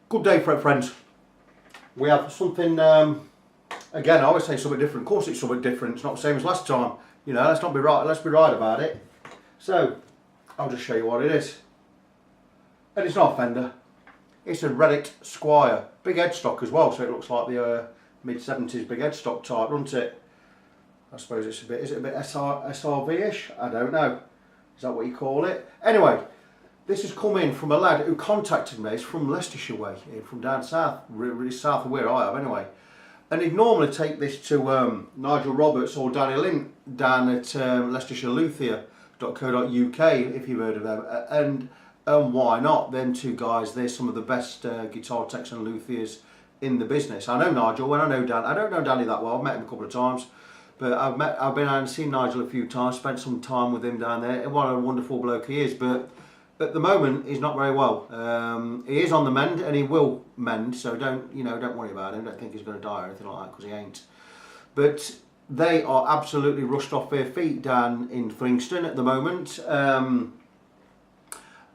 Good day, friends. We have something, again, I always say something different. Of course it's something different, it's not the same as last time. You know, let's be right about it. So, I'll just show you what it is. And it's not a fender. It's a Reliced Squier. Big headstock as well, so it looks like the mid-70s big headstock type, doesn't it? I suppose it's is it a bit SRV-ish? I don't know. Is that what you call it? Anyway, this has come in from a lad who contacted me. He's from Leicestershire way, from down south, really south of where I am anyway. And he'd normally take this to Nigel Roberts or Danny Lynn down at LeicesterShireLuthier.co.uk, if you've heard of them. And why not? Them two guys, they're some of the best guitar techs and luthiers in the business. I know Nigel, and I know Dan. I don't know Danny that well. I've met him a couple of times. But I've been out and seen Nigel a few times, spent some time with him down there. What a wonderful bloke he is. But at the moment, he's not very well. He is on the mend, and he will mend. So don't worry about him. Don't think he's going to die or anything like that, because he ain't. But they are absolutely rushed off their feet down in Fringston at the moment.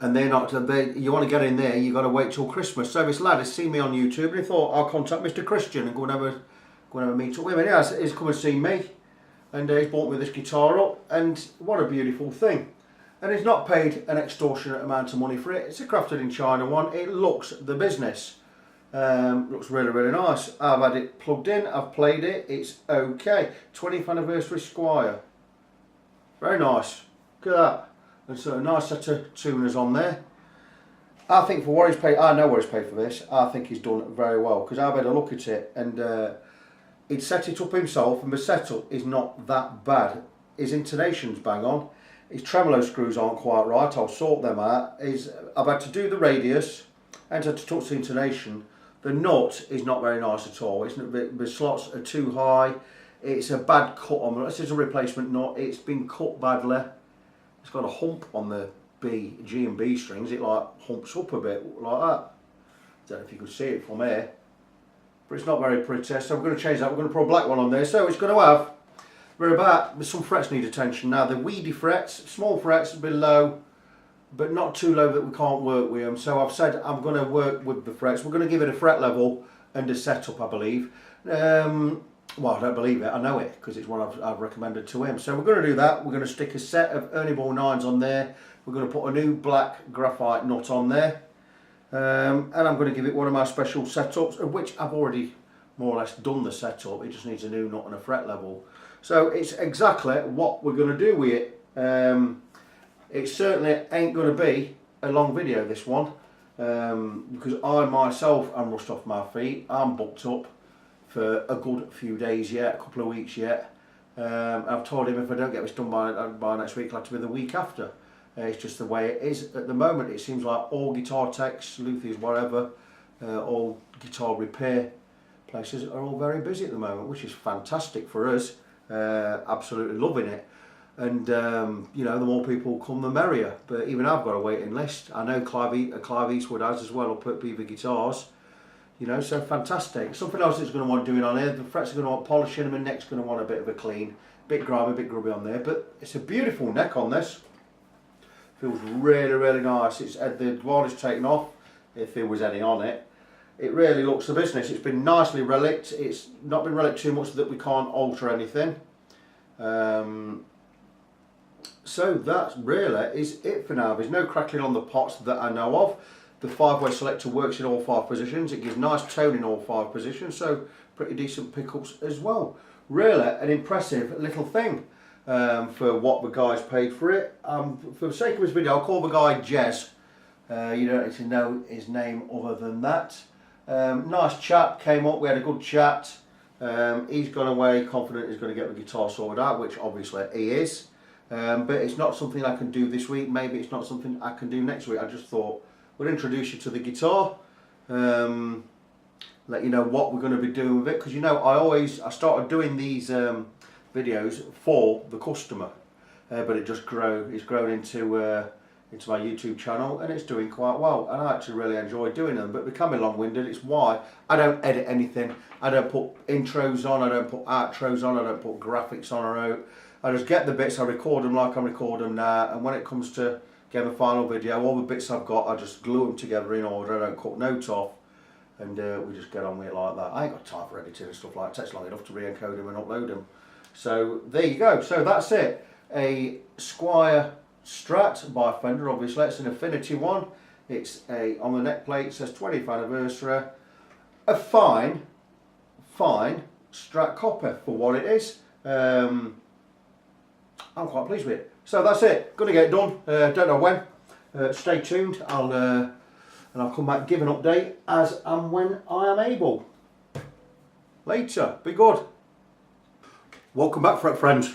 And they're not. You want to get in there, you got to wait till Christmas. So this lad has seen me on YouTube, and he thought I'll contact Mr. Christian and go and have a meet up with him. And he's come and seen me, and he's bought me this guitar up. And what a beautiful thing! And he's not paid an extortionate amount of money for it. It's a crafted in China one. It looks the business. Looks really nice. I've had it plugged in. I've played it. It's okay. 20th anniversary Squier. Very nice. Look at that. And so a nice set of tuners on there. I think for what he's paid, I know what he's paid for this. I think he's done it very well, because I've had a look at it, and he'd set it up himself, and the setup is not that bad. His intonation's bang on. His tremolo screws aren't quite right. I'll sort them out. I've had to do the radius and had to touch the intonation. The nut is not very nice at all. The slots are too high. It's a bad cut on. This is a replacement nut. It's been cut badly. It's got a hump on the G and B strings. It like humps up a bit like that. I don't know if you could see it from here, but it's not very pretty. So we're going to change that. We're going to put a black one on there. So it's going to have. Some frets need attention. Now the weedy frets, small frets, a bit low, but not too low that we can't work with them. So I've said I'm going to work with the frets. We're going to give it a fret level and a setup, I believe. Well, I don't believe it, I know it, because it's one I've recommended to him. So we're going to do that. We're going to stick a set of Ernie Ball 9s on there. We're going to put a new black graphite nut on there. And I'm going to give it one of my special setups, of which I've already more or less done the setup. It just needs a new nut and a fret level. So it's exactly what we're going to do with it. It certainly ain't going to be a long video, this one, because I myself am rushed off my feet. I'm booked up for a good few days yet, a couple of weeks yet. I've told him if I don't get this done by next week, it'll have to be the week after. It's just the way it is at the moment. It seems like all guitar techs, luthiers, whatever, all guitar repair places are all very busy at the moment, which is fantastic for us. Absolutely loving it. And you know, the more people come, the merrier. But even I've got a waiting list. I know Clive Eastwood has as well up at Beaver Guitars. You know, so fantastic. Something else that's going to want doing on here. The frets are going to want polishing them, and neck's going to want a bit of a clean. Bit grimy, bit grubby on there. But it's a beautiful neck on this. Feels really nice. It's had the varnish taken off, if there was any on it. It really looks the business. It's been nicely relicked. It's not been relicked too much that we can't alter anything. So that really is it for now. There's no crackling on the pots that I know of. The 5-way selector works in all 5 positions. It gives nice tone in all 5 positions, so pretty decent pickups as well. Really an impressive little thing for what the guys paid for it. For the sake of this video, I'll call the guy Jez. You don't need to know his name other than that. Nice chap, came up, we had a good chat. He's gone away confident he's going to get the guitar sorted out, which obviously he is. But it's not something I can do this week. Maybe it's not something I can do next week. I just thought we'll introduce you to the guitar, let you know what we're going to be doing with it, because you know I started doing these videos for the customer, but it's grown into my YouTube channel, and it's doing quite well, and I actually really enjoy doing them, but becoming long-winded. It's why I don't edit anything. I don't put intros on, I don't put outros on, I don't put graphics on or out. I just get the bits, I record them like I record them now, and when it comes to getting the final video, all the bits I've got, I just glue them together in order. I don't cut notes off, and we just get on with it like that. I ain't got time for editing and stuff like that. It takes long enough to re-encode them and upload them. So there you go. So that's it. A Squier Strat by Fender, obviously. It's an Affinity one. It's on the neck plate, it says 20th anniversary. A fine Strat copper for what it is. I'm quite pleased with it. So that's it. Gonna get it done. Don't know when. Stay tuned. And I'll come back and give an update as and when I am able. Later. Be good. Welcome back, friends.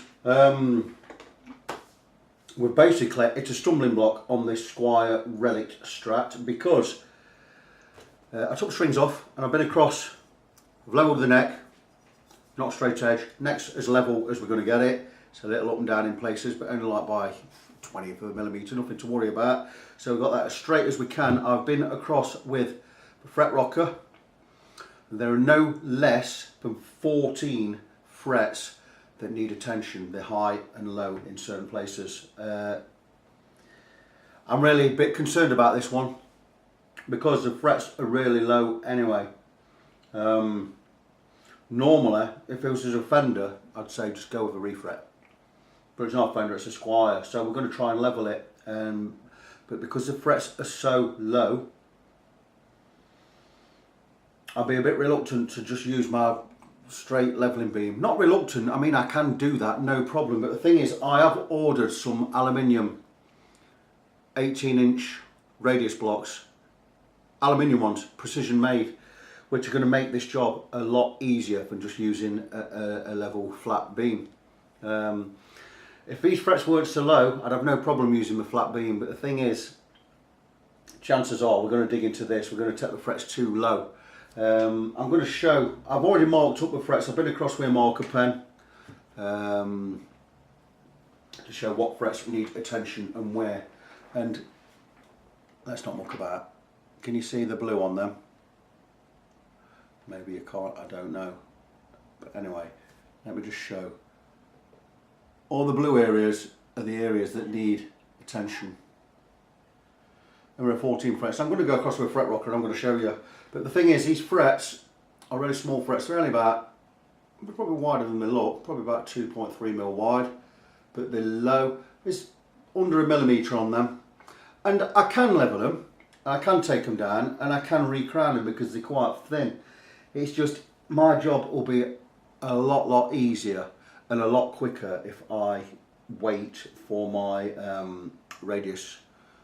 We're basically, it's a stumbling block on this Squier Reliced Strat because I took the strings off and I've been across, I've leveled the neck, not straight edge, neck's as level as we're going to get it. It's a little up and down in places, but only like by 20th of a millimetre, nothing to worry about. So we've got that as straight as we can. I've been across with the fret rocker. There are no less than 14 frets that need attention. They're high and low in certain places. I'm really a bit concerned about this one because the frets are really low anyway. Normally, if it was a Fender, I'd say just go with a refret. But it's not a Fender, it's a Squier. So we're going to try and level it. But because the frets are so low, I'll be a bit reluctant to just use my straight leveling beam. Not reluctant, I mean I can do that, no problem. But the thing is, I have ordered some aluminium 18-inch radius blocks, aluminium ones, precision made, which are going to make this job a lot easier than just using a level flat beam. If these frets weren't so low, I'd have no problem using the flat beam. But the thing is, chances are we're going to dig into this, we're going to take the frets too low. I'm going to show, I've already marked up the frets. I've been across with a marker pen to show what frets need attention and where. And let's not muck about. Can you see the blue on them? Maybe you can't, I don't know. But anyway, let me just show. All the blue areas are the areas that need attention. And we're at 14 frets. I'm going to go across with a fret rocker and I'm going to show you. But the thing is, these frets are really small frets. They're only about, probably wider than they look, probably about 2.3 mil wide. But they're low. There's under a millimetre on them. And I can level them, I can take them down, and I can re-crown them because they're quite thin. It's just, my job will be a lot easier and a lot quicker if I wait for my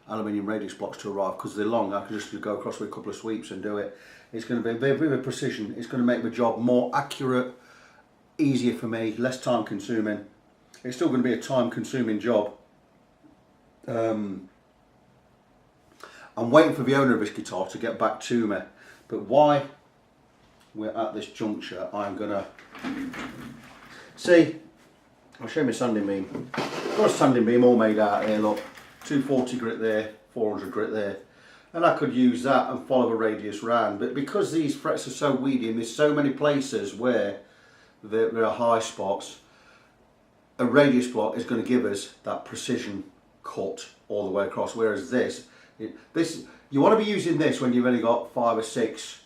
aluminium radius blocks to arrive, because they're long. I can just go across with a couple of sweeps and do it. It's going to be a bit of precision. It's going to make the job more accurate, easier for me, less time consuming. It's still going to be a time consuming job. I'm waiting for the owner of this guitar to get back to me, but while we're at this juncture, I'm going to see, I'll show you my sanding beam. I've got a sanding beam all made out here, look. 240 grit there, 400 grit there, and I could use that and follow a radius round. But because these frets are so weedy and there's so many places where there are high spots, a radius block is going to give us that precision cut all the way across. Whereas this you want to be using this when you've only got 5 or 6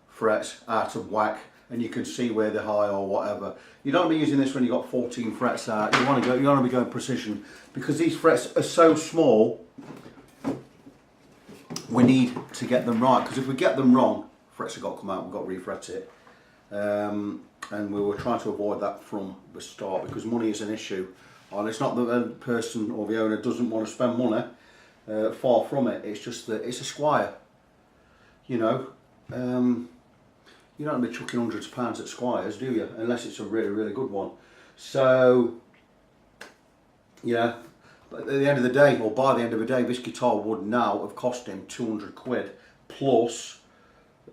frets out of whack and you can see where they're high or whatever. You don't want to be using this when you've got 14 frets out. You want to be going precision, because these frets are so small. We need to get them right, because if we get them wrong, frets have got to come out, we've got to refret it. And we were trying to avoid that from the start, because money is an issue. And it's not that the person or the owner doesn't want to spend money, far from it. It's just that it's a Squier, you know. You don't be chucking hundreds of pounds at Squiers, do you? Unless it's a really good one. So, yeah, but at the end of the day, or by the end of the day, this guitar would now have cost him 200 quid plus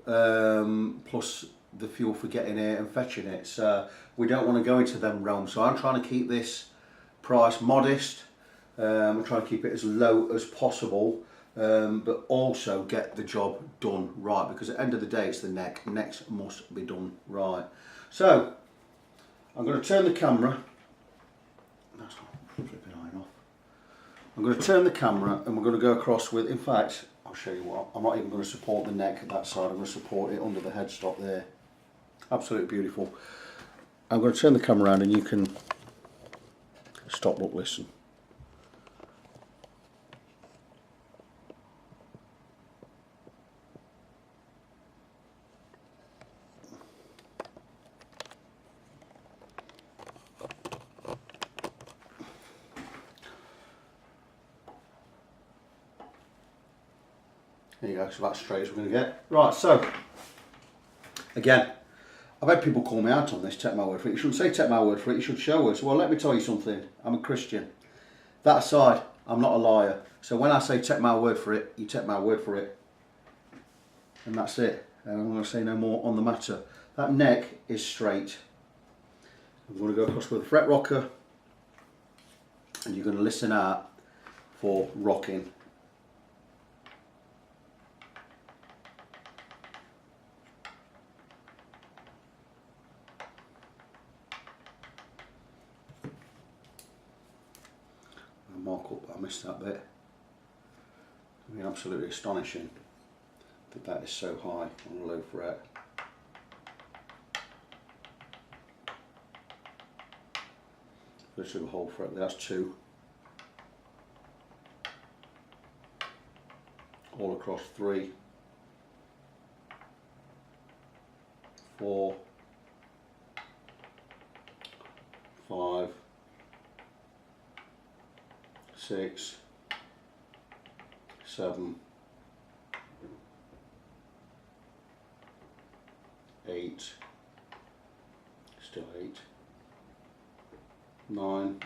the fuel for getting it and fetching it. So we don't want to go into them realms. So I'm trying to keep this price modest. I'm trying to keep it as low as possible. But also get the job done right, because at the end of the day it's the neck. Necks must be done right. So I'm going to turn the camera. That's not flipping iron off. I'm going to turn the camera and we're going to go across with, in fact, I'll show you what. I'm not even going to support the neck at that side. I'm going to support it under the headstock there. Absolutely beautiful. I'm going to turn the camera around and you can stop, look, listen. There you go, so that's straight as we're going to get. Right, so, again, I've had people call me out on this, take my word for it. You shouldn't say take my word for it, you should show us. Well, let me tell you something, I'm a Christian. That aside, I'm not a liar. So when I say take my word for it, you take my word for it. And that's it. And I'm going to say no more on the matter. That neck is straight. I'm going to go across with a fret rocker, and you're going to listen out for rocking. Mark up, I missed that bit. I mean, absolutely astonishing that that is so high on a low fret. Let's do the whole fret there, that's 2. All across 3, 4, 5, 6, 7, 8, still 8, 9,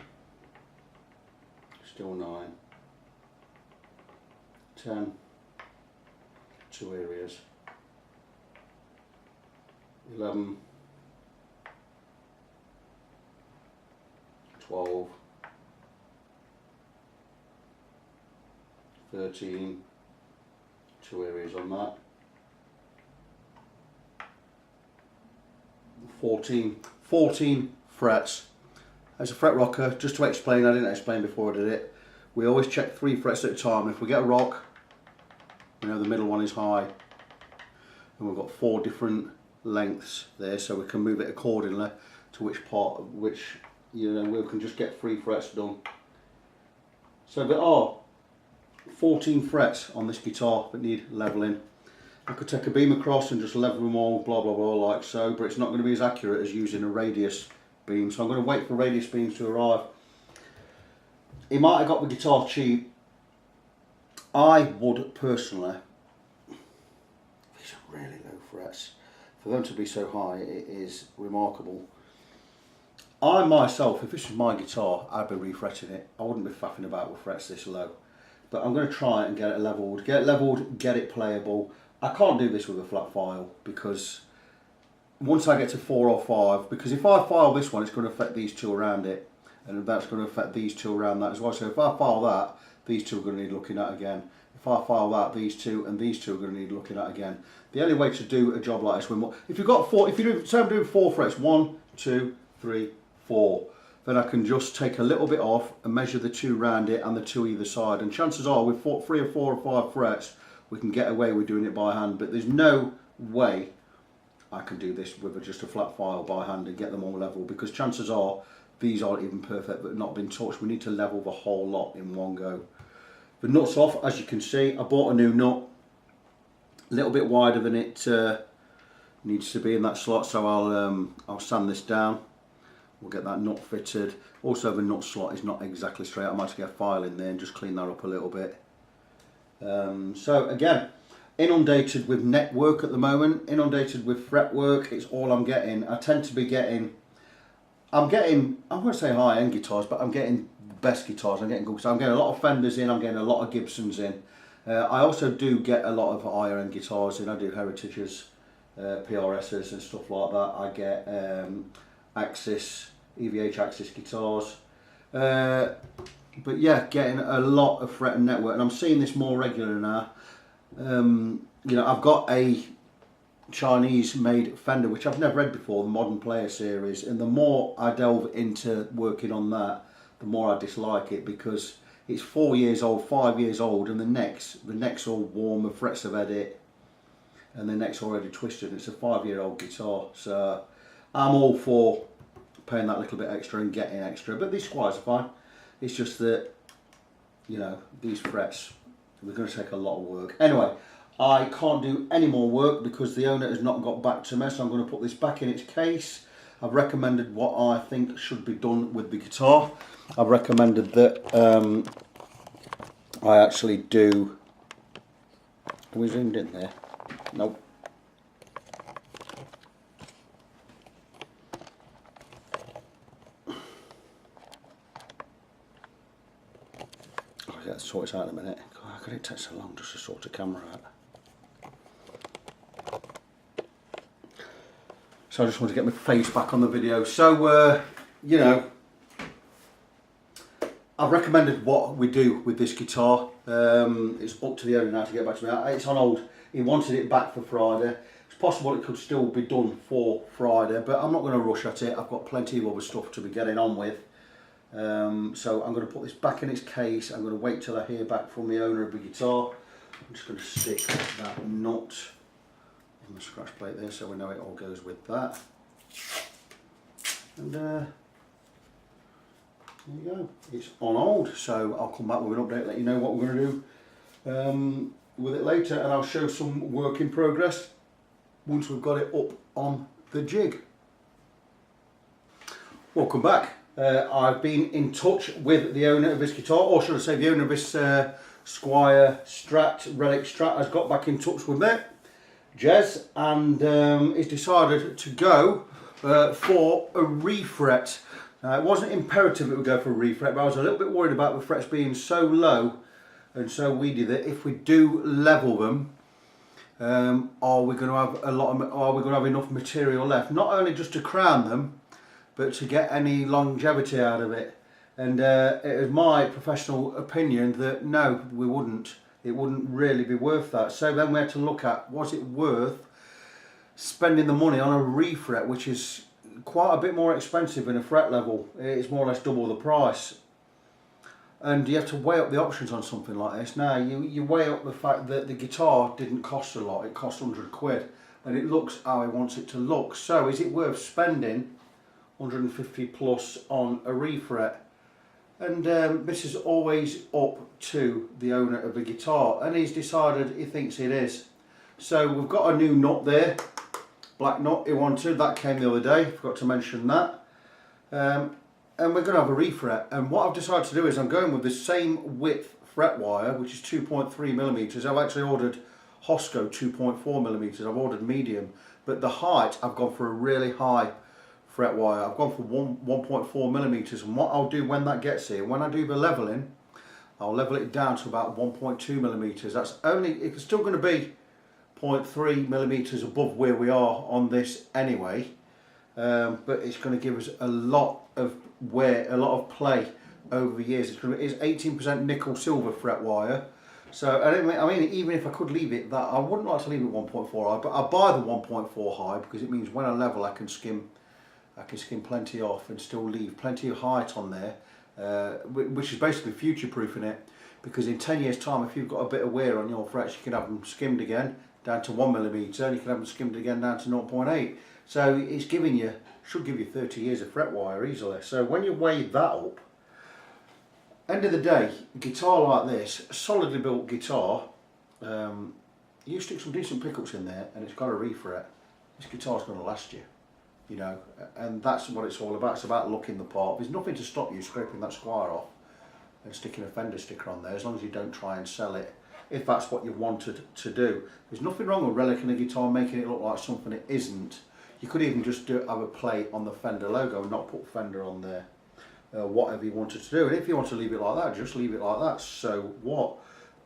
still 9, 10, 2 areas, 11, 12, 13, 2 areas on that, 14 frets. As a fret rocker, just to explain, I didn't explain before I did it, we always check 3 frets at a time. If we get a rock, we know the middle one is high, and we've got 4 different lengths there, so we can move it accordingly to which part, which, you know, we can just get 3 frets done. So there are 14 frets on this guitar that need leveling. I could take a beam across and just level them all, blah blah blah, like so, but it's not going to be as accurate as using a radius beam, so I'm going to wait for radius beams to arrive. He might have got the guitar cheap. I would personally, these are really low frets, for them to be so high, it is remarkable. I myself, if this was my guitar, I'd be refretting it. I wouldn't be faffing about with frets this low. But I'm going to try it and get it leveled, get it playable. I can't do this with a flat file, because once I get to 4 or 5, because if I file this one, it's going to affect these 2 around it, and that's going to affect these 2 around that as well. So if I file that, these 2 are going to need looking at again. If I file that, these 2 and these 2 are going to need looking at again. The only way to do a job like this, if you've got 4, if you do, say I'm doing 4 frets, 1, 2, 3, 4. Then I can just take a little bit off and measure the 2 round it and the 2 either side. And chances are with 3 or 4 or 5 frets, we can get away with doing it by hand. But there's no way I can do this with just a flat file by hand and get them all level, because chances are these aren't even perfect, but not been touched. We need to level the whole lot in one go. The nut's off, as you can see. I bought a new nut, a little bit wider than it needs to be in that slot, so I'll sand this down. We'll get that nut fitted. Also, the nut slot is not exactly straight. I might have to get a file in there and just clean that up a little bit. So again, inundated with net work at the moment, inundated with fret work. It's all I'm getting. I tend to be getting, I'm going to say high-end guitars, but I'm getting best guitars. I'm getting good. So I'm getting a lot of Fenders in. I'm getting a lot of Gibsons in. I also do get a lot of higher-end guitars in. I do Heritages, PRSs and stuff like that. I get Axis, EVH Axis guitars. But yeah, getting a lot of fret and network, and I'm seeing this more regular now. You know, I've got a Chinese made Fender which I've never read before, the Modern Player series, and the more I delve into working on that, the more I dislike it, because It's 4 years old, 5 years old, and the neck's all warm, the frets have had it, and the neck's already twisted. It's a 5-year-old guitar, so I'm all for paying that little bit extra and getting extra. But these Squiers are fine. It's just that, you know, these frets, we're going to take a lot of work. Anyway, I can't do any more work because the owner has not got back to me, so I'm going to put this back in its case. I've recommended what I think should be done with the guitar. I've recommended that I actually do... Are we zoomed in there? Nope. I'll get to sort it out in a minute. God, how could it take so long just to sort the camera out? So I just want to get my face back on the video. So, you know, I've recommended what we do with this guitar. It's up to the owner now to get back to me. It's on hold. He wanted it back for Friday. It's possible it could still be done for Friday, but I'm not going to rush at it. I've got plenty of other stuff to be getting on with. So I'm going to put this back in its case. I'm going to wait till I hear back from the owner of the guitar. I'm just going to stick that nut in the scratch plate there so we know it all goes with that. And there you go, it's on hold, so I'll come back with an update, let you know what we're going to do with it later, and I'll show some work in progress once we've got it up on the jig. Welcome back. I've been in touch with the owner of this guitar, or should I say the owner of this Squier Strat, Reliced Strat has got back in touch with me, Jez, and he's decided to go for a refret. It wasn't imperative it would go for a refret, but I was a little bit worried about the frets being so low and so weedy that if we do level them, are we going to have enough material left? Not only just to crown them, but to get any longevity out of it. And it is my professional opinion that no, we wouldn't. It wouldn't really be worth that. So then we had to look at, was it worth spending the money on a refret, which is quite a bit more expensive in a fret level. It's more or less double the price, and you have to weigh up the options on something like this. Now you weigh up the fact that the guitar didn't cost a lot, it cost 100 quid, and it looks how he wants it to look. So is it worth spending 150 plus on a refret? And this is always up to the owner of the guitar, and he's decided he thinks it is. So we've got a new nut there, black nut he wanted, that came the other day, forgot to mention that. And we're going to have a refret, and what I've decided to do is I'm going with the same width fret wire, which is 2.3mm. I've actually ordered Hosco 2.4mm, I've ordered medium, but the height I've gone for a really high fret wire. I've gone for 1.4mm, and what I'll do when that gets here, when I do the leveling, I'll level it down to about 1.2mm. That's only, it's still going to be 0.3mm above where we are on this anyway, but it's going to give us a lot of wear, a lot of play over the years. It's 18% nickel silver fret wire. So I mean, even if I could leave it that, I wouldn't like to leave it 1.4 high, but I buy the 1.4 high because it means when I level I can skim plenty off and still leave plenty of height on there, which is basically future proofing it, because in 10 years time, if you've got a bit of wear on your frets, you can have them skimmed again down to 1mm, and you can have them skimmed again down to 0.8. So it's giving you, should give you 30 years of fret wire easily. So when you weigh that up, end of the day, a guitar like this, a solidly built guitar, you stick some decent pickups in there and it's got a refret, this guitar's going to last you, you know, and that's what it's all about. It's about looking the part. There's nothing to stop you scraping that Squier off and sticking a Fender sticker on there, as long as you don't try and sell it, if that's what you wanted to do. There's nothing wrong with relicking a guitar, making it look like something it isn't. You could even just have a plate on the Fender logo and not put Fender on there. Whatever you wanted to do, and if you want to leave it like that, just leave it like that. So what?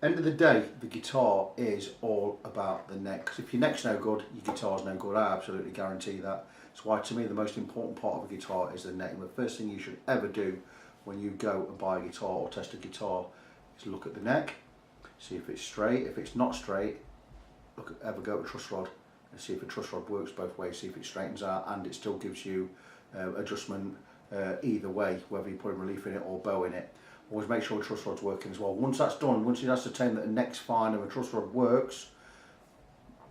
End of the day, the guitar is all about the neck, because if your neck's no good, your guitar's no good. I absolutely guarantee that. That's why, to me, the most important part of a guitar is the neck. And the first thing you should ever do when you go and buy a guitar or test a guitar is look at the neck, see if it's straight. If it's not straight, ever go to truss rod and see if a truss rod works both ways, see if it straightens out and it still gives you adjustment either way, whether you put relief in it or bow in it. always make sure the truss rod's working as well. Once that's done, once you ascertain that the neck's fine and the truss rod works,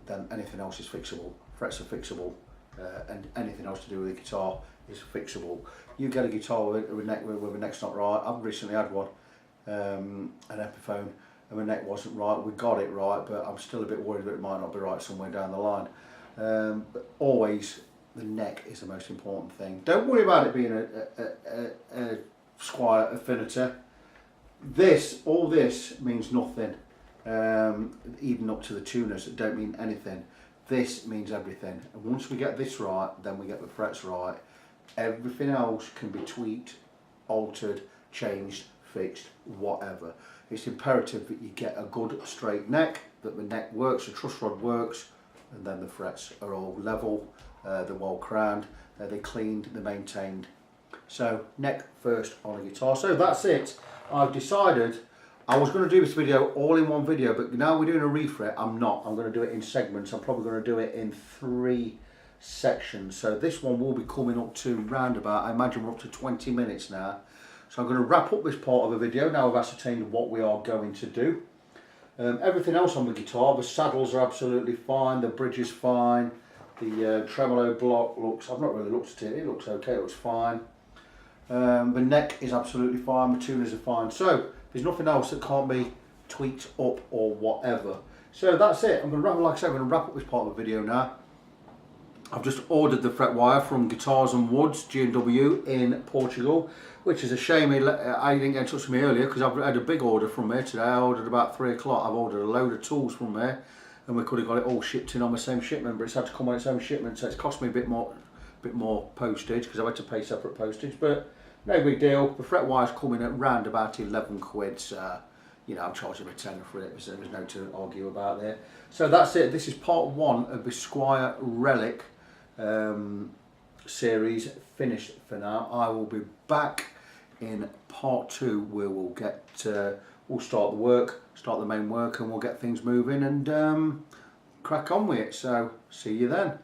then anything else is fixable. Frets are fixable, and anything else to do with the guitar is fixable. You get a guitar with a neck's not right. I've recently had one, an Epiphone, and my neck wasn't right. We got it right, but I'm still a bit worried that it might not be right somewhere down the line. But always, the neck is the most important thing. Don't worry about it being a Squier Affinity. All this means nothing. Even up to the tuners that don't mean anything. This means everything. And once we get this right, then we get the frets right. Everything else can be tweaked, altered, changed, fixed, whatever. It's imperative that you get a good straight neck, that the neck works, the truss rod works, and then the frets are all level, they're well crowned, they're cleaned, they're maintained. So neck first on a guitar. So that's it. I've decided I was going to do this video all in one video, but now we're doing a refret. I'm not. I'm going to do it in segments. I'm probably going to do it in 3 sections. So this one will be coming up to roundabout, I imagine we're up to 20 minutes now. So I'm going to wrap up this part of the video now I've ascertained what we are going to do. Everything else on the guitar, the saddles are absolutely fine, the bridge is fine, the tremolo block looks, I've not really looked at it, it looks okay, it looks fine. The neck is absolutely fine, the tuners are fine. So there's nothing else that can't be tweaked up or whatever. So that's it. I'm going to wrap, like I said, I'm going to wrap up this part of the video now. I've just ordered the fret wire from Guitars and Woods G&W in Portugal, which is a shame I didn't get in touch with me earlier, because I've had a big order from there today. I ordered about 3 o'clock. I've ordered a load of tools from there, and we could have got it all shipped in on the same shipment, but it's had to come on its own shipment, so it's cost me a bit more postage, because I've had to pay separate postage, but no big deal. The fret wire's coming at round about 11 quid, so you know, I'm charging a tenner for it, so there's no to argue about there. So that's it. This is part 1 of the Squier Relic series finished for now. I will be back in part 2 where we'll get we'll start the main work, and we'll get things moving and crack on with it. So see you then.